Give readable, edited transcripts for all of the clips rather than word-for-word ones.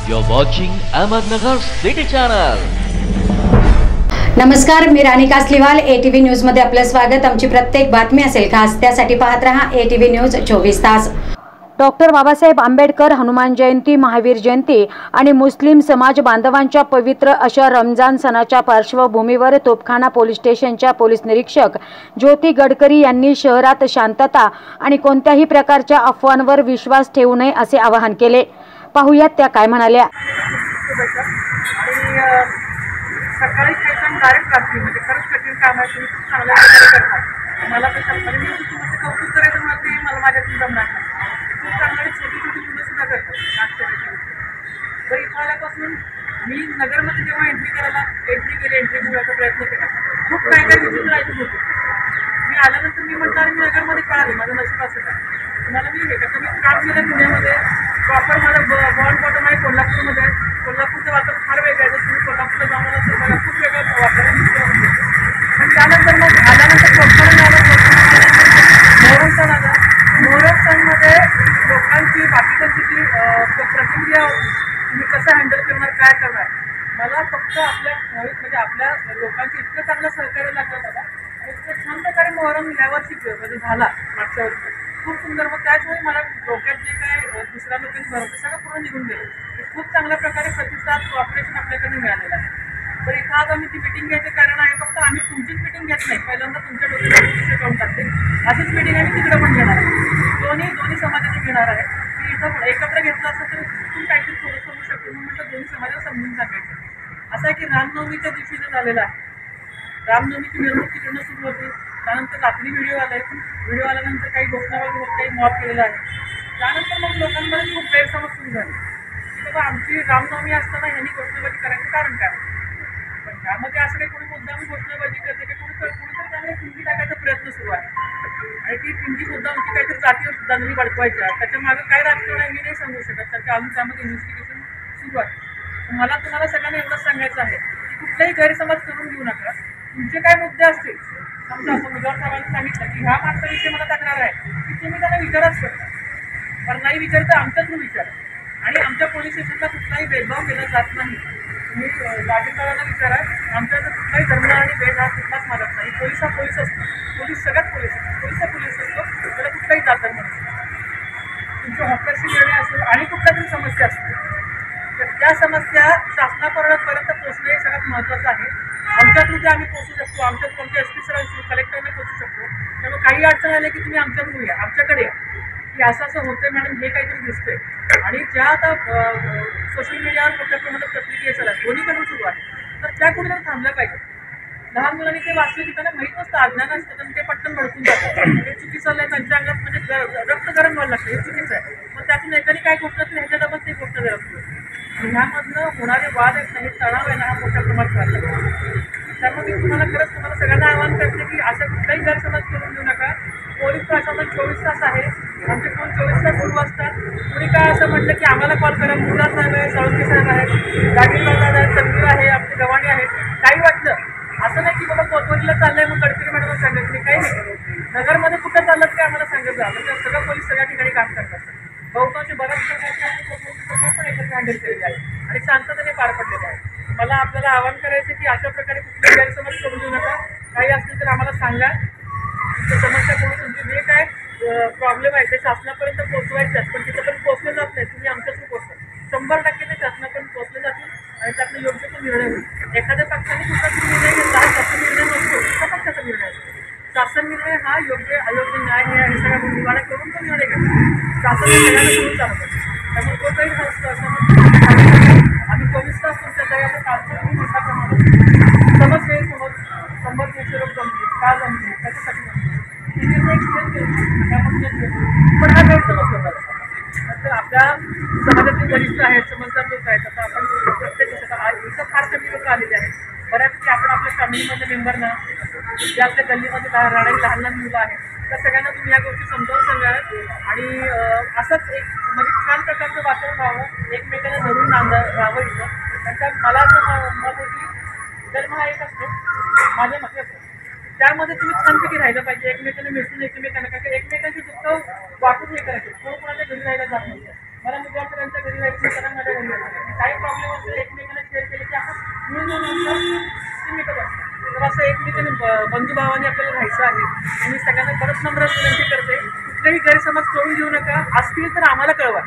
You're watching Ahmednagar City Channel. नमस्कार, मी राणी Kasliwal. ATV news मध्ये आपलं स्वागत. आमची प्रत्येक बातमी असेल खास, त्यासाठी पाहत रहा ATV न्यूज 24 तास. डॉक्टर बाबासाहेब आंबेडकर हनुमान जयंती, महावीर जयंती आणि मुस्लिम समाज बांधवांच्या पवित्र अशा रमजान सणाच्या पार्श्वभूमीवर तोपखाना पोलीस स्टेशनच्या पोलीस निरीक्षक ज्योती गडकरी यांनी शहरात शांतता आणि कोणत्याही प्रकारच्या अफवांवर विश्वास ठेवू नये असे आवाहन केले. पाहूयात त्या काय म्हणाल्या. सकाळी पेशंट डायरेक्ट रात्री म्हणजे खरंच कठीण काम आहे. तुम्ही खूप चांगल्या प्रकारे करता. मला तर म्हणजे मी तुमचं कौतुक करायचं म्हणत नाही, मला माझ्यातून जमणार नाही. खूप चांगली छोटी छोटी मुलं सुद्धा करतात आश्चर्याची गोष्ट. तर इथं आल्यापासून मी नगरमध्ये जेव्हा एंट्री घेण्याचा प्रयत्न केला, खूप काही काही विचित्र ऐकत होते. मी आल्यानंतर मी म्हटलं मी नगरमध्ये का आले, माझं नशीब असं काय. मला मी कसं मी काम केलं पुण्यामध्ये, प्रॉपर माझं बॉन्ड बॉटम आहे कोल्हापूरमध्ये. कोल्हापूरचं वातावरण फार वेगळं आहे. जर तुम्ही कोल्हापूरला जाऊन आला तर मला खूप वेगळं वातावरण. पण त्यानंतर मग आल्यानंतर मोहरम सण आला. मोहरम सणमध्ये लोकांची बाकीच्यांची जी प्रतिक्रिया तुम्ही कसं हँडल करणार, काय करणार, मला फक्त आपल्या म्हणजे आपल्या लोकांची इतकं चांगलं सहकार्य लागलं मला. इतकं छान प्रकारे मोहरम यावर्षी म्हणजे झाला मागच्या वर्षी खूप सुंदर. मग त्याचवेळी मला डोक्यात जे काय दुसऱ्या लोकांनी भरवलं ते सगळं पूर्ण निघून गेलं. खूप चांगल्या प्रकारे प्रतिसाद कॉर्पोरेशन आपल्याकडे मिळालेला आहे. तर इथं आज आम्ही ती मिटिंग घ्यायचं कारण आहे फक्त आम्ही तुमचीच मिटिंग घेत नाही, पहिल्यांदा तुमच्या डोक्यात जाऊन टाकते. अशीच मिटिंग आम्ही तिकडे पण घेणार आहे. दोन्ही समाजाची घेणार आहे की इथं एकत्र घेतलं असतं तर तिथून काहीतरी थोडंसं होऊ शकतो. म्हणून म्हटलं दोन्ही समाजाला समजून सांगायचं. असं आहे की रामनवमीच्या दिवशी जे झालेलं आहे, रामनवमीची मिरवणूक तिकडनं सुरू होती. त्यानंतर रात्री व्हिडिओ आल्यानंतर काही घोषणा वगैरे काही मॉब केलेला आहे. त्यानंतर मग लोकांमध्ये खूप गैरसमज सुरू झाले की बाबा आमची रामनवमी असताना ह्यांनी घोषणाबाजी करायचं कारण काय. पण त्यामध्ये असं काही कोणी मुद्दाम घोषणाबाजी करते की कुणीतरी त्यामध्ये पिंकी टाकायचा प्रयत्न सुरू आहे. आणि ती पिंकी मुद्दामची काहीतरी जातीय दंगली भडकवायच्या, त्याच्या मागे काय राजकारण आहे मी नाही सांगू शकत, कारण की अजून त्यामध्ये इन्व्हेस्टिगेशन सुरू आहे. मला तुम्हाला सगळ्यांना एवढंच सांगायचं आहे की कुठलाही गैरसमज करून घेऊ नका. तुमचे काय मुद्दे असतील, समजा असं मुजर साहेबांनी सांगितलं की ह्या माणसाविषयी मला तक्रार आहे, की तुम्ही त्यांना विचारच करता. पण नाही विचारता आमच्या थ्रू विचारा. आणि आमच्या पोलीस स्टेशनला कुठलाही भेदभाव केला जात नाही. तुम्ही नागरिकांना विचारा, आमच्या जर कुठलाही धर्म आणि भेद हा कुठलाच मानत नाही. पोलीस हा पोलीस असतो, पोलीस सगळ्यात पोलीस असतो, पोलीस हा पोलीस असतो, त्याला कुठलाही जात धर्म नसतो. तुमच्या हक्काची निर्णय असेल आणि कुठल्या तरी समस्या असतील तर त्या समस्या शासनापर्यंत पोहोचणे हे सगळ्यात महत्त्वाचं आहे. आमच्या थ्रू ते आम्ही पोहोचू शकतो, आमच्या कोणत्या SP सर कलेक्टरने पोहोचू शकतो. त्यामुळे काही अडचण आले की तुम्ही आमच्या थ्रू या, आमच्याकडे या की असं होतंय मॅडम, हे काहीतरी दिसतंय. आणि ज्या आता सोशल मीडियावर मोठ्या प्रमाणात प्रतिक्रिया चालू आहे, दोन्हीकडून सुरू आहे, तर त्या कुठेतरी थांबल्या पाहिजे. लहान मुलांनी ते वाचलं की त्यांना माहीत नसतं, अज्ञान असतं, आणि ते पटकन भडकून जातात. हे चुकीचं आहे, त्यांच्या अंगात म्हणजे रक्त गरम व्हायला लागतं, हे चुकीचं आहे. पण त्यातून एकाने काय गोष्ट असेल ह्याच्या डबल ते गोष्ट गरम होतं. ह्यामधनं होणारे वाद आहेत ना, हे तणाव आहे ना, हा मोठ्या प्रमाणात व्हायला लागतो. त्यामुळे मी तुम्हाला सगळ्यांना आवाहन करते की असं कुठलाही गैरसमज करून घेऊ नका. पोलीस प्रशासन 24 तास आहे, आमचे फोन 24 तास सुरू असतात. कुणी काय असं म्हटलं की आम्हाला कॉल करा, मुलार साहेब आहे, साळुंके साहेब आहेत, गाडीकर दादा आहेत, तन्वीर आहे, आमचे गव्हाणे आहेत. काही वाटलं असं नाही की बाबा कोतवालीला चाललंय मग गडकरी मॅडमला सांगायचं नाही, काही नाही. नगरमध्ये कुठं चाललं काय आम्हाला सांगायचं झालं तर सगळं पोलीस सगळ्या ठिकाणी काम करतात. बहुतांशी बऱ्याच प्रकारचे पण एकत्र हँडल केलेले आहे आणि शांततेने पार पडलेले आहे. मला आपल्याला आवाहन करायचं की अशा प्रकारे कुठले गैरसमज करून देऊ नका. काही असतील तर आम्हाला सांगा. तुमच्या समस्या करून तुमचे जे काय प्रॉब्लेम आहे ते शासनापर्यंत पोहोचवायचे आहेत, पण तिथंपर्यंत पोहोचले जात नाही. तुम्ही आमच्या थ्रू पोहोचवा. 100% ते शासनापर्यंत पोहोचले जातील आणि त्यातनं योग्य तो निर्णय होईल. एखाद्या पक्षाने कुठला तरी निर्णय घेतला, शासन निर्णय नसतो, त्या पक्षाचा निर्णय असतो. शासन निर्णय हा योग्य अयोग्य न्याय हे सगळ्या निवाडा करून तो निर्णय घेतो. शासन हे सगळ्यांना करून चालतं. त्यामुळे तो काही आम्ही 24 तास तुमच्या जगाच्या कालचं मोठ्या प्रमाणात समज घ्यायचे लोक जमले, का जमले, त्याच्यासाठी जमले, हे निर्णय क्लिअर केले. पण हा गैरसमज होता. नंतर आपल्या समाजातील वरिष्ठ आहेत, समजदार लोक आहेत. आता आपण प्रत्येक इथं फार कमी लोक आलेले आहेत. बऱ्यापैकी आपण आपल्या फॅमिलीमधल्या मेंबरना, जे आपल्या गल्लीमध्ये राहणारी लहान लहान मुलं आहेत, त्या सगळ्यांना तुम्ही या गोष्टी समजावून सांगा. आणि असंच एक म्हणजे छान प्रकारचं वातावरण व्हावं, एकमेकांना धरून राहावं इथं. त्यांच्या मला असं मत होती, जन्म हा एक असतो माझ्या मते, त्यामध्ये तुम्ही छानपैकी राहिलं पाहिजे, एकमेकांना मिसळून एकमेकांना, कारण एकमेकांची दुःख वाटून हे करायचं, कोण कोणाच्या घरी राहायला जात नाही. मला मुद्रांच्या घरी जायचं, त्यांना माझ्या घरी जायचं. काही प्रॉब्लेम असेल एकमेकांना शेअर केले की आपण मिळून मिटत असतो. तर असं एकमेकांनी बंधुभावाने आपल्याला राहायचं आहे. आणि मी सगळ्यांना परत नम्र विनंती करते, कुठलेही गैरसमज करून घेऊ नका. असतील तर आम्हाला कळवा.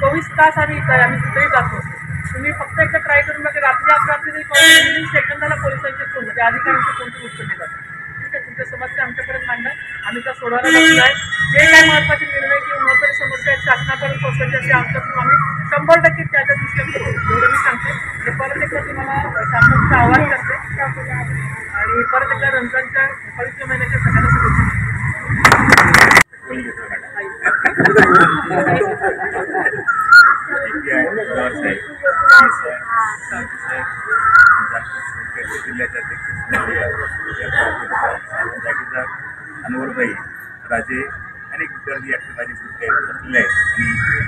24 तास आम्ही इथं आहे, आम्ही कुठेही जात नसतो. तुम्ही फक्त एकदा ट्राय करून बघा. रात्री अपरात्री जरी कॉल सेकंदाला पोलिसांचे फोन, म्हणजे अधिकाऱ्यांचे फोनचे उत्तर देतात. ठीक आहे, तुमच्या समस्या आमच्यापर्यंत मांडा, आम्ही त्या सोडवायला बसलो आहे. जे काही महत्त्वाचे निर्णय किंवा महत्त्वाची समस्या आहेत शासनापर्यंत पोहोचवायची असे आमच्याकडून आम्ही 100% त्याच्या दृष्टीने करू. एवढं मी सांगते. आणि परत एकदा तुम्हाला शासनाचं आवाहन करते आणि परत एकदा रमजानच्या पवित्र महिन्याच्या सगळ्यांना शुभेच्छा. जिल्ह्याचे अध्यक्ष अनवरभाई राजे अनेक विद्यार्थी या ठिकाणी बसलेले आहेत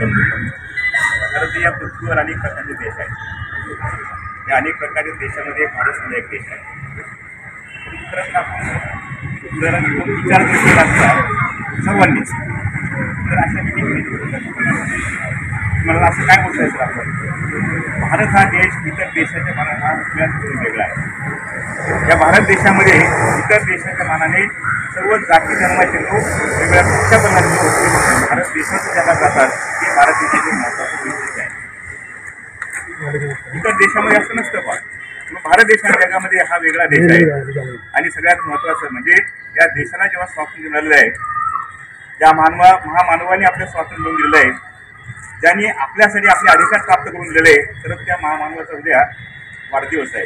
आणि बंधू. खरं तर या पृथ्वीवर अनेक प्रकारचे देश आहेत. या अनेक प्रकारच्या देशामध्ये भारत सुद्धा एक देश आहे. जर विचार केला असता सर्वांनीच तर अशा मला असं काय बोलतायचं आपण, भारत हा देश इतर देशाच्या मानाने वेगळा आहे. या भारत देशामध्ये इतर देशाच्या मानाने सर्व जाती धर्माचे लोक, वेगळ्या पक्षाप्रमाणे लोक भारत देशाच्या जगात जातात. हे भारत देशाचे महत्त्वाचं वैशिष्ट्य आहे. इतर देशामध्ये असं नसतं. पण भारत देश हा जगामध्ये हा वेगळा देश आहे. आणि सगळ्यात महत्त्वाचं म्हणजे या देशाला जेव्हा स्वातंत्र्य मिळालेलं आहे, ज्या महामानवाने आपलं स्वातंत्र्य मिळवून दिलेलं आहे, ज्यांनी आपल्यासाठी आपले अधिकार प्राप्त करून दिलेले आहे, तर त्या महामानवाचा उद्या वाढदिवस आहे.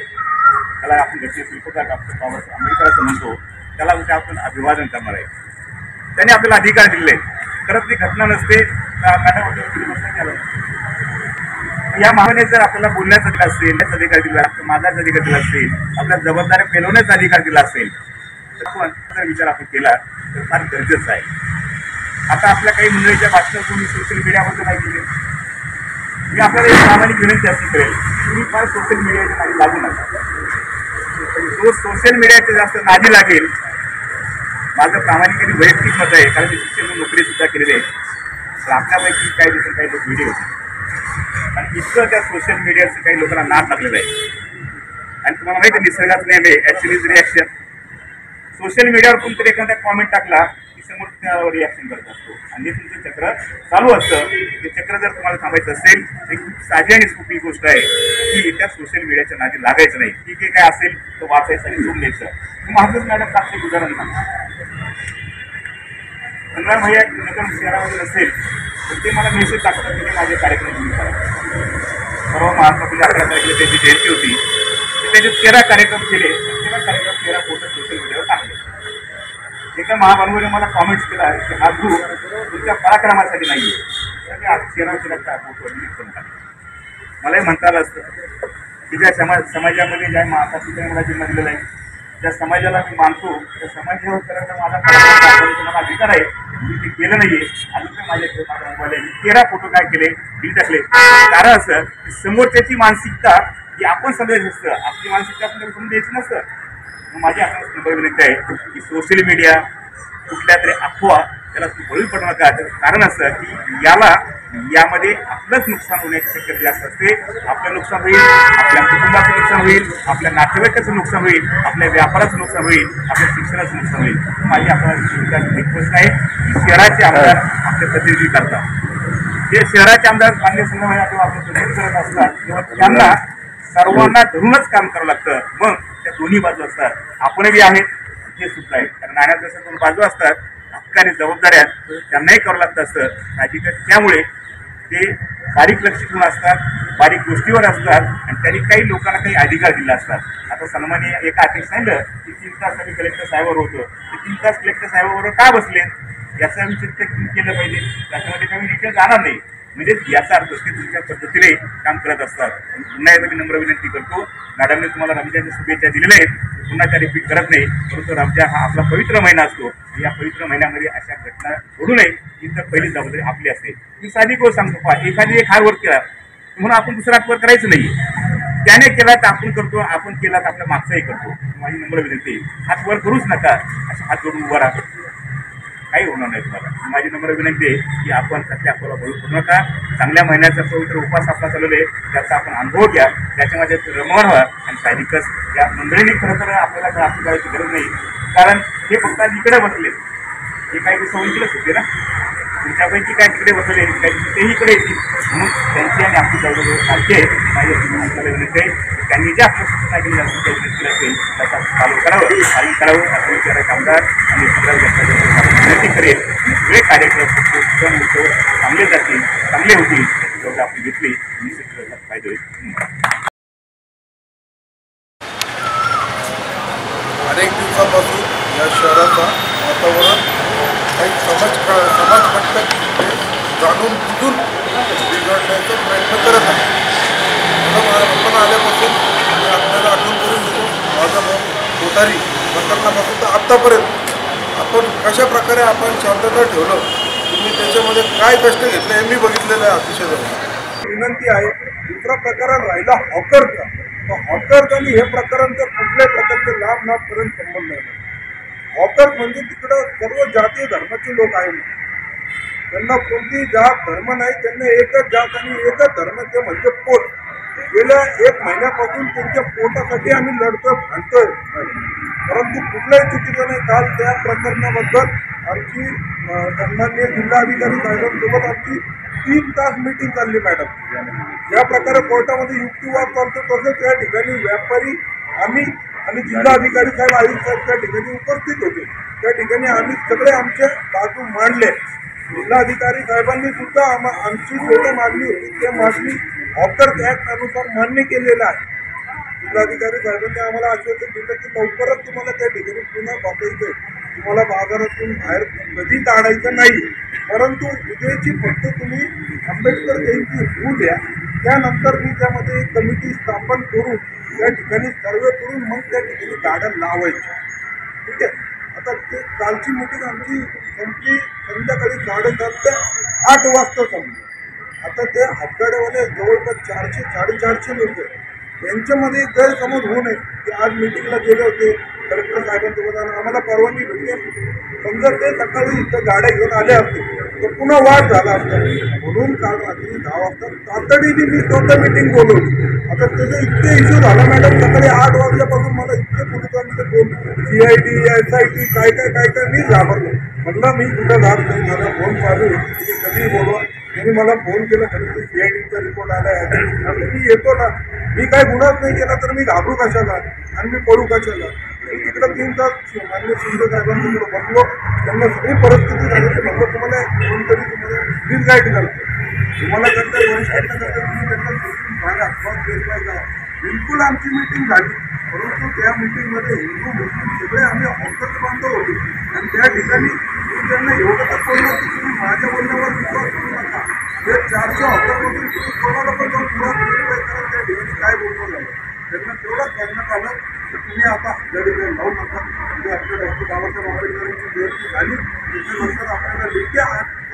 त्याला आपण घटने शिल्पकार डॉक्टर आंबेडकर असं म्हणतो. त्याला उद्या आपण अभिवादन करणार आहे. त्यांनी आपल्याला अधिकार दिलेले आहेत. खरंच ती घटना नसते या महाने जर आपल्याला बोलण्याचा अधिकार असेल, त्याचा अधिकार दिला, माझाच अधिकार दिला असेल, आपल्या जबाबदाऱ्या पेलवण्याचा अधिकार दिला असेल, तर आपण जर विचार आपण केला तर फार गरजेचं आहे. आता आपल्या काही मंडळीच्या भाषणातून मी सोशल मीडियाबद्दल माहिती दिली. मी आपल्याला एक प्रामाणिक विनंती अशी करेल, तुम्ही फार सोशल मीडियाच्या नादी लागू नका. जो सोशल मीडियाच्या जास्त नादी लागेल, माझं प्रामाणिकपणे वैयक्तिक मत आहे, कारण मी शिक्षण नोकरी सुद्धा केलेली आहे. तर आपल्यापैकी काही दिवसात काही लोक व्हिडिओ होते आणि इतकं त्या सोशल मीडियाचं काही लोकांना नाद लागलेलं आहे. आणि तुम्हाला माहिती आहे निसर्गाचं नेम आहे ॲक्च्युअली रिॲक्शन. सोशल मीडियावर कोणतरी एखादा कॉमेंट टाकला की समोर त्यावर रिॲक्शन करत असतो आणि तुमचं चक्र चालू असतं. ते चक्र जर तुम्हाला थांबायचं असेल तर खूप साधी आणि सोपी गोष्ट आहे की त्या सोशल मीडियाच्या नादी लागायचं नाही. ठीक आहे, काय असेल तर वाचायचं आणि सोडून द्यायचं. महाराज मॅडम टाकते उदाहरण सांगा. पंधरा भैया नगर शहरामध्ये असेल तर ते मला मेसेज टाकतात की माझे कार्यक्रम तुम्ही करा. परवा महात्मा फुले 11 तारखेला त्यांची जयंती होती. त्याचे 13 कार्यक्रम केले. 13 फोटो सोशल मीडियावर टाकले. एका महामानवाने मला कॉमेंट्स केला की हा ग्रुप तुमच्या पराक्रमासाठी नाही आहे, तर मी आज 13 फोटो डिलीट करून टाकले. मलाही म्हणता आलं असतं की ज्या समाजामध्ये ज्या मातापित्याने मला जन्म दिलेला आहे, ज्या समाजाला मी मानतो, त्या समाजावर करायचा माझा मला अधिकार आहे. मी ते केलं नाही आहे. अजून तर माझ्या 13 फोटो काय केले, डिलीट टाकले. कारण असं की समोरच्याची मानसिकता ही आपण समजायचं असतं, आपली मानसिकता आपण समजून द्यायची नसतं. माझी आपल्याला नंबर विनंती आहे की सोशल मीडिया कुठल्या तरी अफवा त्याला बळी पडू नका. कारण असं की यामध्ये आपलंच नुकसान होण्याची शक्यता जास्त असते. आपलं नुकसान होईल, आपल्या कुटुंबाचं नुकसान होईल, आपल्या नातेवाईकाचं नुकसान होईल, आपल्या व्यापाराचं नुकसान होईल, आपल्या शिक्षणाचं नुकसान होईल. माझी आपल्याला रिक्वेस्ट आहे की शहराचे आमदार आपले प्रतिनिधी करतात. जे शहराचे आमदार मान्य संघामध्ये किंवा आपले प्रतिनिधी करत असतात तेव्हा त्यांना सर्वांना धरूनच काम करावं लागतं. मग त्या दोन्ही बाजू असतात, आपणही आहेत, ते सुद्धा आहेत. कारण नाण्यात जसं 2 बाजू असतात, हक्क आणि जबाबदाऱ्या त्यांनाही करावं लागतं असतं साहजिकच. त्यामुळे ते बारीक लक्ष ठेवून असतात, बारीक गोष्टीवर असतात आणि त्यांनी काही लोकांना काही अधिकार दिले असतात. आता सन्माननीय एका अध्यक्ष सांगितलं की 3 तास आम्ही कलेक्टर साहेबावर होतो. ते 3 तास कलेक्टर साहेबाबरोबर का बसले याचा विचार केलं पाहिजे. त्याच्यामध्ये काही डिटेल जाणार नाही. म्हणजे याचा अर्थ ते तुमच्या पद्धतीने काम करत असतात. पुन्हा एकदा मी नम्र विनंती करतो, मॅडमने तुम्हाला रमजानच्या शुभेच्छा दिलेल्या आहेत, पुन्हा त्या रिपीट करत नाही. परंतु रमजान हा आपला पवित्र महिना असतो. या पवित्र महिन्यामध्ये अशा घटना घडू नये ही तर पहिली जबाबदारी आपली असते. मी साधी गोष्ट सांगतो, एखादी एक हात वर केला म्हणून आपण दुसरा हात वर करायचं नाही. त्याने केला तर आपण करतो, आपण केला तर आपल्या मागचाही करतो. माझी नम्र विनंती, हात वर करूच नका. अशा हात जोडून उभा राहा. काही होणार नाही तुम्हाला. माझी नम्र विनंती आहे की आपण कसल्या अफवाला बळी पडू नका. चांगल्या महिन्याचा पवित्र उपास आपला चालवले त्याचा आपण अनुभव घ्या, त्याच्यामध्ये रमण व्हा आणि साहजिकच या मंडळींनी खरं तर आपल्याला काय आपली करायची गरज नाही. कारण हे फक्त आज इकडे बसले, हे काही सवयीकडेच होते ना, तुमच्यापैकी काय तिकडे बसले काही तेही इकडे येतील, म्हणून त्यांची आणि आपली जवळजवळ सारखी आहे. माझी आपल्याला विनंती आहे की त्यांनी जे आपल्या सूचना केलेल्या असतील काही नक्की असेल त्याचा पालन करावं, पालन करावं असं विचारायचे कामगार आणि विनंती करेल. आणि सगळे कार्यक्रम सण उत्सव चांगले जातील, चांगले होतील तेवढं आपण घेतली निश्चित त्याचा फायदा होईल. अनेक दिवसापासून या शहराचा वातावरण काही समाजकंटक जाणून बुजून बिघडण्याचा प्रयत्न करत आहे. आपण आल्यापासून मी आपल्याला आठवण करून देतो, माझा भाऊ कोठारी प्रकरणापासून तर आत्तापर्यंत आपण कशा प्रकारे आपण शांतता ठेवलं, तुम्ही त्याच्यामध्ये काय कष्ट घेतले हे मी बघितलेलं आहे. अतिशय विनंती आहे. दुसरा प्रकरण राहिला हॉकरचा, तर हॉकर्स आणि हे प्रकरण तर कुठल्याही प्रकारचे लाभ संबंध नाही. हॉकर्स म्हणजे तिकडं सर्व जाती धर्माचे लोक आहेत, त्यांना कोणती जात धर्म नाही, त्यांना एकच जात आणि एकच धर्म ते म्हणजे पोट. गेल्या 1 महिन्यापासून त्यांच्या पोटासाठी आम्ही लढतोय, भांडतोय, परंतु कुठल्याही चुकीचं नाही. काल त्या प्रकरणाबद्दल आमची सन्माननीय जिल्हाधिकारी साहेबांसोबत आमची 3 तास मीटिंग चालली मॅडम. ज्या प्रकारे कोर्टामध्ये युक्तिवाद चालतो तसं त्या ठिकाणी व्यापारी आम्ही आणि जिल्हाधिकारी साहेब आयुक्त साहेब त्या ठिकाणी उपस्थित होते. त्या ठिकाणी आम्ही सगळे आमचे बाजू मांडले. जिल्हाधिकारी साहेबांनी सुद्धा आमची स्वतः मागणी होती, त्या मागणी हॉकर्स ऍक्ट अनुसार मान्य केलेलं आहे. जिल्हाधिकारी साहेबांनी आम्हाला आश्वासन दिलं की लवकरच तुम्हाला त्या ठिकाणी पुन्हा बसायचं, तुम्हाला बाजारातून बाहेर कधी काढायचं नाही, परंतु उद्याची फक्त तुम्ही आंबेडकर जयंती होऊ द्या. त्यानंतर मी त्यामध्ये एक कमिटी स्थापन करून त्या ठिकाणी सर्वे करून मग त्या ठिकाणी गार्डन लावायचे. ठीक आहे. आता ते कालची मीटिंग आमची संपली संध्याकाळी 7:30 ते 8 वाजता संपली. आता ते हातगाड्यावाले जवळपास 400-450 लोक आहेत. यांच्यामध्ये गैरसमज होऊ नये की आज मीटिंगला गेले होते कलेक्टर साहेबांसोबत आम्हाला परवानगी भेटली, समजा ते सकाळी इथं गाड्या घेऊन आले असते तर पुन्हा वाद झाला असता. म्हणून काल रात्री 10 वाजता तातडीने मी स्वतः मीटिंग बोलवली. आता त्याचा इतके इश्यू झाला मॅडम, सकाळी 8 वाजल्यापासून मला इतके पोलिसांचे फोन, CID SIT काय मी घाबरलो. म्हटलं मी कुठं जात नाही, मला फोन चालू आहे, तुम्ही कधीही बोलवा. त्यांनी मला फोन केला, खरं CIDचा रिपोर्ट आला आहे, मी येतो ना, मी काय गुन्हाच नाही केला तर मी घाबरू कशाला आणि मी पडू कशाला. मी तिकडं 3 तास मान्य शिंदे साहेबांकडे बसलो, त्यांना सगळी परिस्थिती झाली. म्हटलं तुम्हाला कोणतरी तुम्हाला मिसगाईड करतो, तुम्हाला करता वरिष्ठांना करता, तुम्ही त्यांना सांगा का. बिलकुल आमची मीटिंग झाली, परंतु त्या मीटिंगमध्ये हिंदू मुस्लिम सगळे आम्ही हॉकर्स बांधव होतो. आणि त्या ठिकाणी मी त्यांना एवढं तर बोललो की तुम्ही माझ्या बोलण्यावर विश्वास करू नका. हे 400 हॉकरमधून तुम्ही कोणाला पण जाऊन पुरा करा, त्या ठिकाणी काय बोलणं झालं त्यांना तेवढंच सांगण्यात आलं की तुम्ही आता गडीकडे लावू नका. म्हणजे आपल्या डॉक्टर बाबासाहेब आंबेडकरांची जयंती झाली, त्याच्यानंतर आपल्याला लेखी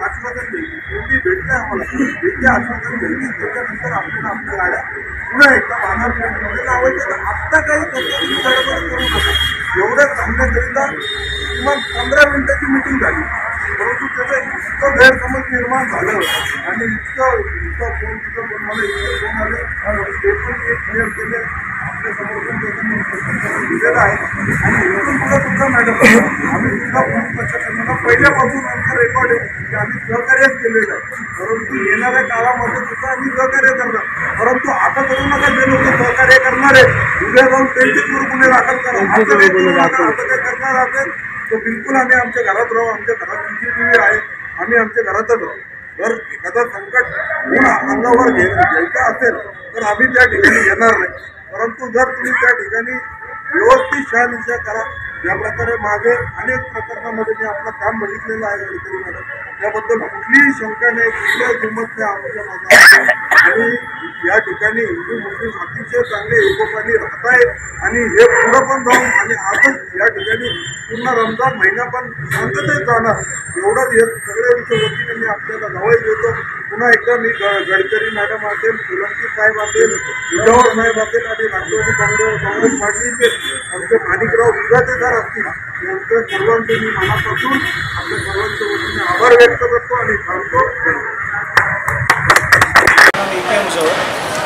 आश्वासन द्यायची, तुम्ही भेटले आम्हाला लेखी आश्वासन द्यायची, त्याच्यानंतर आपल्याला आपल्या गाड्या पुन्हा एकदा बाजारपेठेमध्ये लावायचं. तर आत्ता काही त्याच्याची गडबड करू नका. एवढ्या सांगण्याकरिता किमान 15 मिनिटाची मीटिंग झाली, परंतु त्याचं इतकं गैरसमज निर्माण झालं आणि इतकं फोन मला इतके फोन आले, ते पण एक क्लिअर केले आपल्या समोरून त्याचं मी दिलेलं आहे. आणि इथून पुढं सुद्धा मॅडम आम्ही सुद्धा पोलीस प्रशासनाला पहिल्यापासून आमचं रेकॉर्ड आहे की आम्ही सहकार्यच केलेलं आहे, परंतु येणाऱ्या काळामध्ये सुद्धा आम्ही सहकार्य करणार. परंतु आता करू नका, जे लोक सहकार्य करणार आहेत उद्या जाऊन त्यांचे गुन्हे दाखल करा. असं काय करणार असेल तर बिलकुल आम्ही आमच्या घरात राहू. आमच्या घरात CCTV आहे, आम्ही आमच्या घरातच राहू. जर एखादा संकट अंगावर घ्यायचं असेल तर आम्ही त्या ठिकाणी येणार नाही. परंतु जर तुम्ही त्या ठिकाणी व्यवस्थित शहानिशा करा. ज्या प्रकारे मागे अनेक प्रकरणामध्ये मी आपलं काम बघितलेलं आहे गडकरी मॅडम, त्याबद्दल कुठलीही शंका नाही, कुठल्याही दुमत नाही आमच्या माझा. आणि या ठिकाणी हिंदू मुस्लिम अतिशय चांगले एकोपाने राहत आहेत आणि हे पुढं पण जाऊन आणि आजच या ठिकाणी पूर्ण रमजान महिना पण शांततेत जाणार एवढंच हे सगळ्यांच्या वतीने मी आपल्याला गवाही देतो. पुन्हा एकदा मी गडकरी मॅडम असेल, सोलंकी साहेब असेल, विजावर साहेब असेल आणि राष्ट्रवादी काँग्रेस पार्टीचे आमचे माणिकराव विजातेदार असतील यांच्या सर्वांचे मी मनापासून आपल्या सर्वांच्या वतीने आभार व्यक्त करतो आणि सांगतो.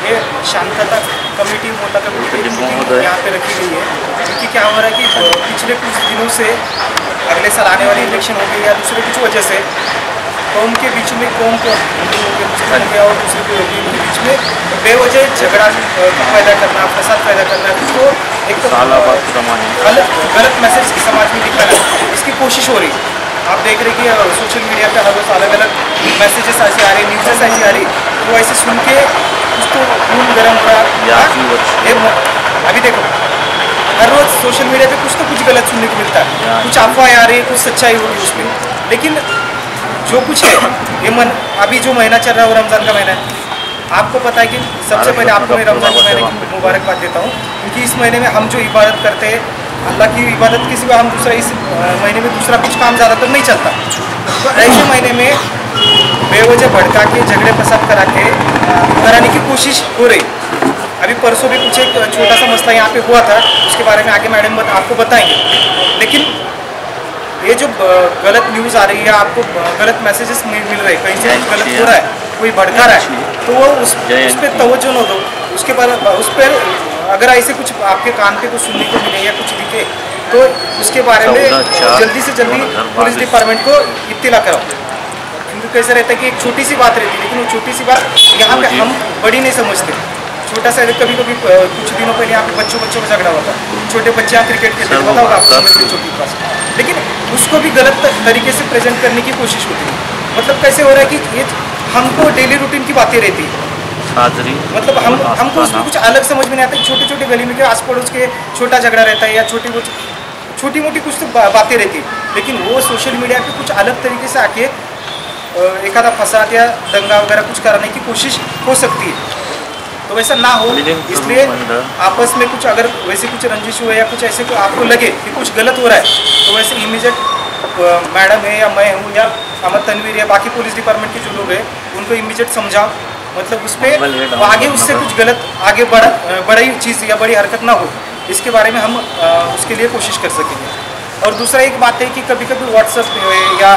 ये शांतता कमेटी मोटा कमेटी यहाँ पे रखी गई है, क्योंकि क्या हो रहा है कि पिछले कुछ दिनों से अगले साल आने वाली इलेक्शन हो गई या दूसरे कुछ वजह से कौम के बीच में कौम को हिंदू हो गया, मुस्लिम हो गया और दूसरे को होगी उनके बीच में बेवजह झगड़ा पैदा करना, फसाद पैदा करना, इसको एक तो गलत मैसेज समाज में दिखाना, इसकी कोशिश हो रही. आप देख रहे कि सोशल मीडिया पे हर रोज़ अलग अलग मैसेजेस ऐसे आ रहे, न्यूज़ेस ऐसी आ रही, तो ऐसे सुन के उसको खून गर्म हो रहा. अभी देखो हर रोज़ सोशल मीडिया पे कुछ तो कुछ गलत सुनने को मिलता है, कुछ अफवाह आ रही है, कुछ सच्चाई हो रही है उसमें. लेकिन जो कुछ है ये अभी जो महीना चल रहा है वो रमज़ान का महीना है. आपको पता है कि सबसे पहले आपको मैं रमज़ान के महीने की मुबारकबाद देता हूँ, क्योंकि इस महीने में हम जो इबादत करते हैं अल्लाह की इबादत के सिवा हम दूसरा इस महीने में दूसरा कुछ काम ज़्यादातर नहीं चलता. तो ऐसे महीने में बेवजह भड़का के झगड़े फसाद करा के कराने की कोशिश हो रही. अभी परसों भी कुछ एक छोटा सा मसला यहाँ पे हुआ था, उसके बारे में आगे मैडम आपको बताएंगे. लेकिन ये जो गलत न्यूज़ आ रही है, आपको गलत मैसेजेस मिल रहे हैं, कहीं से गलत हो रहा है, कोई भड़का रहा है, तो वो उस पर तवज्जो न दो. उसके बाद उस पर अगर ऐसे कुछ आपके कान पे कुछ सुनने को मिले या कुछ दिखे तो उसके बारे में जल्दी से जल्दी पुलिस डिपार्टमेंट को इत्तला कराओ. क्योंकि कैसा रहता है कि एक छोटी सी बात रहती है, लेकिन वो छोटी सी बात यहाँ पे हम बड़ी नहीं समझते. छोटा सा कभी कभी कुछ दिनों पहले यहाँ पे बच्चों का झगड़ा हुआ था, छोटे बच्चे यहाँ क्रिकेट खेलते हैं, बताओ आपको छोटी पास, लेकिन उसको भी गलत तरीके से प्रेजेंट करने की कोशिश होती है. मतलब कैसे हो रहा है कि ये हमको डेली रूटीन की बातें रहती है, मतलब हमको उसमें कुछ अलग समझ में नहीं आता. छोटे छोटे गली में के आस पड़ोस के छोटा झगड़ा रहता है या छोटी मोटी कुछ तो बातें रहती है, लेकिन वो सोशल मीडिया पे कुछ अलग तरीके से आके एखादा फसाद या दंगा वगैरह कुछ कराने की कोशिश हो सकती है. तो वैसा ना हो, इसलिए आपस में कुछ अगर वैसे कुछ रंजिश हुए या कुछ ऐसे आपको लगे कि कुछ गलत हो रहा है, तो वैसे इमीडिएट मैडम है या मैं हूँ या अहमद तनवीर या बाकी पुलिस डिपार्टमेंट के जो लोग हैं उनको इमीडिएट समझाओ, मतलब उस पर आगे उससे कुछ गलत आगे बड़ी चीज़ या बड़ी हरकत ना हो, इसके बारे में हम उसके लिए कोशिश कर सकेंगे. और दूसरा एक बात है कि कभी कभी व्हाट्सएप है या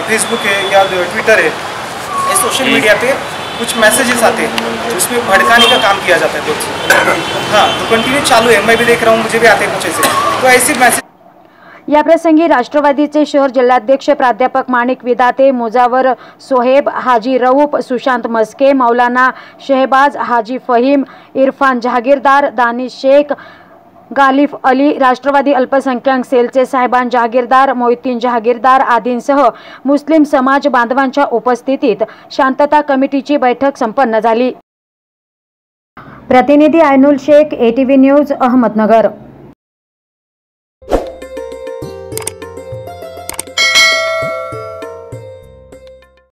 फेसबुक है या ट्विटर है, ये सोशल मीडिया पे कुछ मैसेजेस आते हैं उसमें भड़काने का काम किया जाता है कुछ. हाँ, तो कंटिन्यू चालू है, मैं भी देख रहा हूँ, मुझे भी आते हैं कुछ ऐसे. तो ऐसे मैसेज याप्रसंगी राष्ट्रवादीचे शहर जिल्हाध्यक्ष प्राध्यापक माणिक विदाते, मुजावर सोहेब, हाजी रऊफ, सुशांत मस्के, मौलाना शहबाज, हाजी फहीम, इरफान जहागीरदार, दानिश शेख, गालिफ अली, राष्ट्रवादी अल्पसंख्याक सेलचे साहेबान जहागीरदार, मोहिद्दीन जहागीरदार आदींसह मुस्लिम समाज बांधवांच्या उपस्थितीत शांतता कमिटीची बैठक संपन्न झाली. प्रतिनिधी आयनुल शेख, ATV न्यूज, अहमदनगर.